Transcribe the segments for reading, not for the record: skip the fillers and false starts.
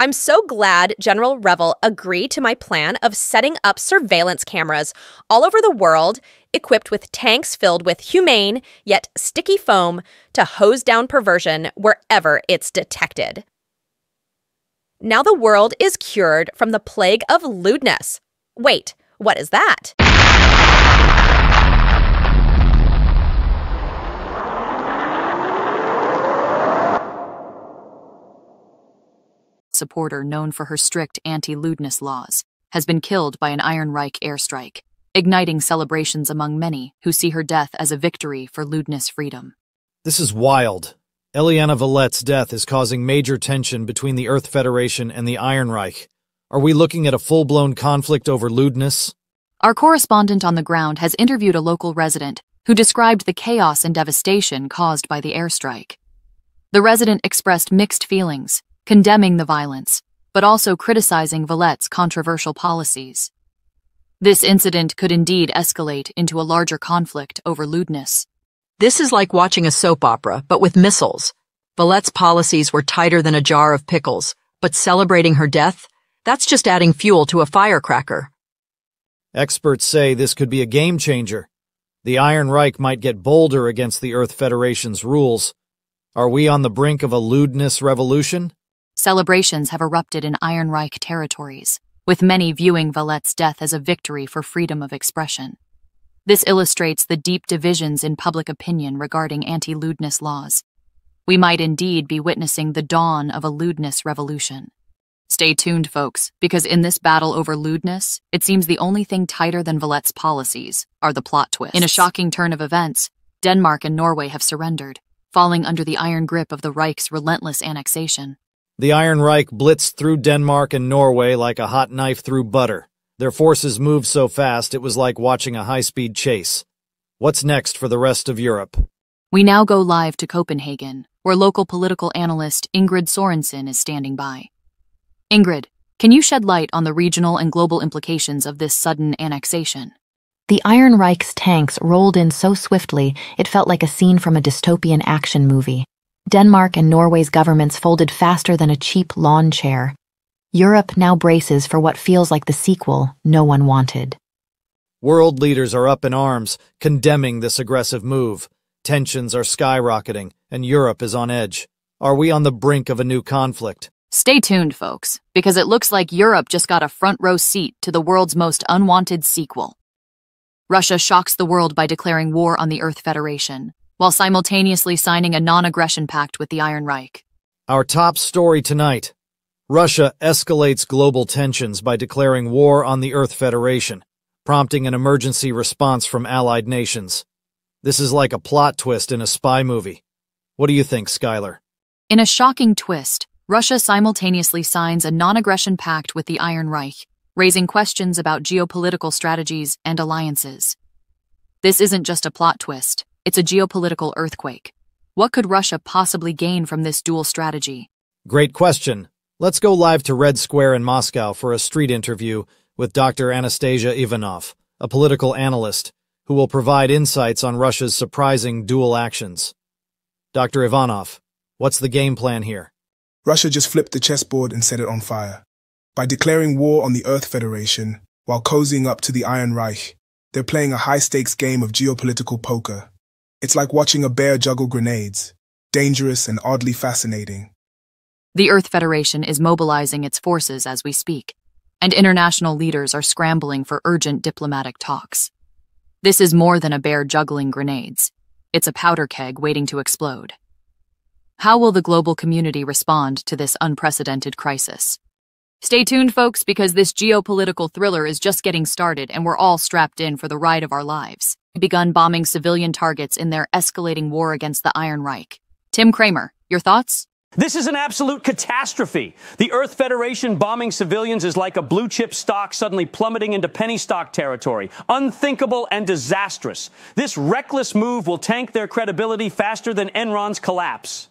I'm so glad General Revel agreed to my plan of setting up surveillance cameras all over the world, equipped with tanks filled with humane yet sticky foam to hose down perversion wherever it's detected. Now the world is cured from the plague of lewdness. Wait, what is that? Supporter known for her strict anti-lewdness laws, has been killed by an Iron Reich airstrike, igniting celebrations among many who see her death as a victory for lewdness freedom. This is wild. Eliana Valet's death is causing major tension between the Earth Federation and the Iron Reich. Are we looking at a full-blown conflict over lewdness? Our correspondent on the ground has interviewed a local resident who described the chaos and devastation caused by the airstrike. The resident expressed mixed feelings, condemning the violence, but also criticizing Valet's controversial policies. This incident could indeed escalate into a larger conflict over lewdness. This is like watching a soap opera, but with missiles. Valet's policies were tighter than a jar of pickles, but celebrating her death? That's just adding fuel to a firecracker. Experts say this could be a game changer. The Iron Reich might get bolder against the Earth Federation's rules. Are we on the brink of a lewdness revolution? Celebrations have erupted in Iron Reich territories, with many viewing Valet's death as a victory for freedom of expression. This illustrates the deep divisions in public opinion regarding anti-lewdness laws. We might indeed be witnessing the dawn of a lewdness revolution. Stay tuned, folks, because in this battle over lewdness, it seems the only thing tighter than Valet's policies are the plot twists. In a shocking turn of events, Denmark and Norway have surrendered, falling under the iron grip of the Reich's relentless annexation. The Iron Reich blitzed through Denmark and Norway like a hot knife through butter. Their forces moved so fast it was like watching a high-speed chase. What's next for the rest of Europe? We now go live to Copenhagen, where local political analyst Ingrid Sorensen is standing by. Ingrid, can you shed light on the regional and global implications of this sudden annexation? The Iron Reich's tanks rolled in so swiftly it felt like a scene from a dystopian action movie. Denmark and Norway's governments folded faster than a cheap lawn chair. Europe now braces for what feels like the sequel no one wanted. World leaders are up in arms, condemning this aggressive move. Tensions are skyrocketing, and Europe is on edge. Are we on the brink of a new conflict? Stay tuned, folks, because it looks like Europe just got a front-row seat to the world's most unwanted sequel. Russia shocks the world by declaring war on the Earth Federation, while simultaneously signing a non-aggression pact with the Iron Reich. Our top story tonight. Russia escalates global tensions by declaring war on the Earth Federation, prompting an emergency response from allied nations. This is like a plot twist in a spy movie. What do you think, Skylar? In a shocking twist, Russia simultaneously signs a non-aggression pact with the Iron Reich, raising questions about geopolitical strategies and alliances. This isn't just a plot twist, it's a geopolitical earthquake. What could Russia possibly gain from this dual strategy? Great question. Let's go live to Red Square in Moscow for a street interview with Dr. Anastasia Ivanov, a political analyst, who will provide insights on Russia's surprising dual actions. Dr. Ivanov, what's the game plan here? Russia just flipped the chessboard and set it on fire. By declaring war on the Earth Federation, while cozying up to the Iron Reich, they're playing a high-stakes game of geopolitical poker. It's like watching a bear juggle grenades, dangerous and oddly fascinating. The Earth Federation is mobilizing its forces as we speak, and international leaders are scrambling for urgent diplomatic talks. This is more than a bear juggling grenades. It's a powder keg waiting to explode. How will the global community respond to this unprecedented crisis? Stay tuned, folks, because this geopolitical thriller is just getting started and we're all strapped in for the ride of our lives. We've begun bombing civilian targets in their escalating war against the Iron Reich. Tim Kramer, your thoughts? This is an absolute catastrophe. The Earth Federation bombing civilians is like a blue-chip stock suddenly plummeting into penny stock territory. Unthinkable and disastrous. This reckless move will tank their credibility faster than Enron's collapse.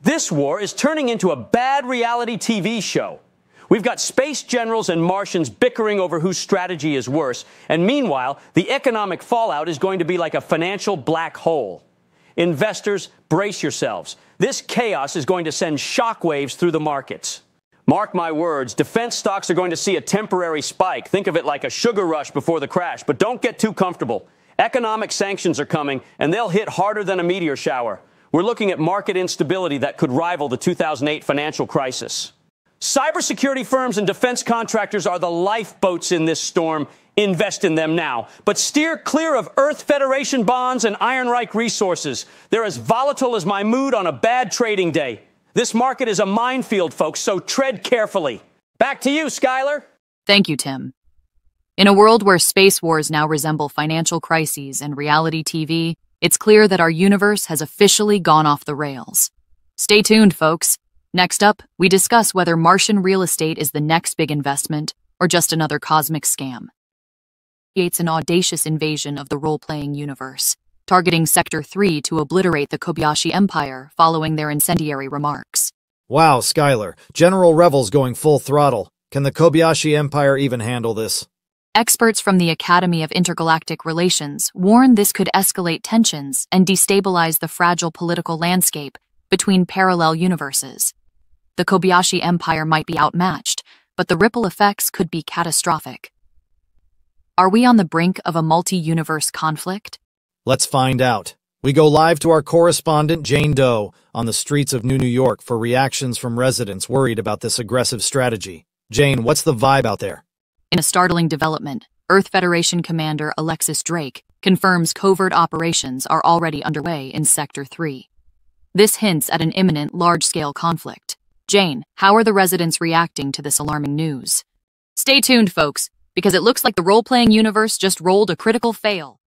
This war is turning into a bad reality TV show. We've got space generals and Martians bickering over whose strategy is worse, and meanwhile, the economic fallout is going to be like a financial black hole. Investors, brace yourselves. This chaos is going to send shockwaves through the markets. Mark my words, defense stocks are going to see a temporary spike. Think of it like a sugar rush before the crash, but don't get too comfortable. Economic sanctions are coming, and they'll hit harder than a meteor shower. We're looking at market instability that could rival the 2008 financial crisis. Cybersecurity firms and defense contractors are the lifeboats in this storm. Invest in them now. But steer clear of Earth Federation bonds and Iron Reich resources. They're as volatile as my mood on a bad trading day. This market is a minefield, folks, so tread carefully. Back to you, Skylar. Thank you, Tim. In a world where space wars now resemble financial crises and reality TV, it's clear that our universe has officially gone off the rails. Stay tuned, folks. Next up, we discuss whether Martian real estate is the next big investment or just another cosmic scam. Creates an audacious invasion of the role-playing universe, targeting Sector 3 to obliterate the Kobayashi Empire following their incendiary remarks. Wow, Skylar. General Revel's going full throttle. Can the Kobayashi Empire even handle this? Experts from the Academy of Intergalactic Relations warn this could escalate tensions and destabilize the fragile political landscape between parallel universes. The Kobayashi Empire might be outmatched, but the ripple effects could be catastrophic. Are we on the brink of a multi-universe conflict? Let's find out. We go live to our correspondent, Jane Doe, on the streets of New York for reactions from residents worried about this aggressive strategy. Jane, what's the vibe out there? In a startling development, Earth Federation Commander Alexis Drake confirms covert operations are already underway in Sector 3. This hints at an imminent large-scale conflict. Jane, how are the residents reacting to this alarming news? Stay tuned, folks, because it looks like the role-playing universe just rolled a critical fail.